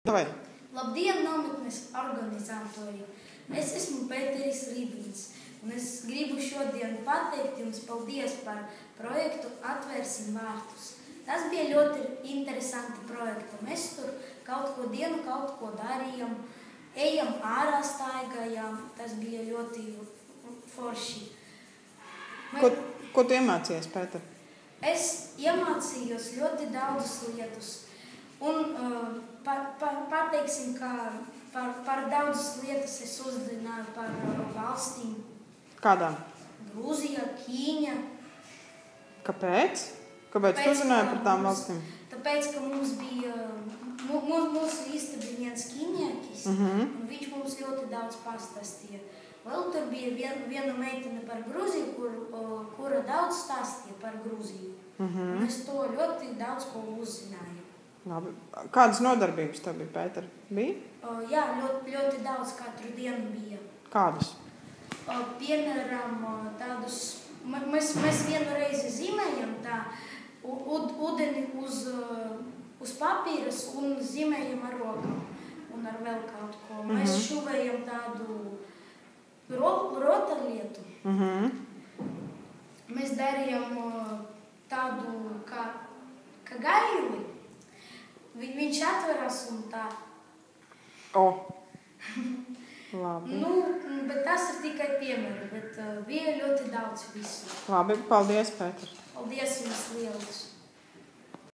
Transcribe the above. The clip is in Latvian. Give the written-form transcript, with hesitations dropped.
Vai. Labdien, nometnes organizatori! Es esmu Pēteris Ribins, un es gribu šodien pateikt jums paldies par projektu Atvērsim vārtus. Tas bija ļoti interesanti projekti. Mēs tur kaut ko dienu, kaut ko darījām, ejam ārā, staigājām. Tas bija ļoti forši. Ko tu iemācījies, Pēter? Es iemācījos ļoti daudzas lietas. Un pateiksim, ka par daudzas lietas es uzzināju par valstīm. Kādām? Grūzija, Ķīņa. Kāpēc? Kāpēc tu uzzināji par tām valstīm? Tāpēc, ka mums bija, mūsu īstenībā viens ķīniekis, un viņš mums ļoti daudz pastāstīja. Vēl tur bija viena meitene par Grūziju, kura daudz stāstīja par Grūziju. Un es to ļoti daudz ko uzzināju. Labi. Kādas nodarbības tev bija, Pēter? Bija? Jā, ļoti daudz katru dienu bija. Kādas? Piemēram, tādus, mēs vienu reizi zīmējam tā ūdeni uz papīras un zīmējam ar rokām un ar vēl kaut ko. Mēs šuvējam tādu rotaļlietu. Mēs darījām tādu kā gaili. Viņš atveras un tā. Labi. Bet tas ir tikai piemēri, bet bija ļoti daudz visu. Labi, paldies, Pēter. Paldies jums liels.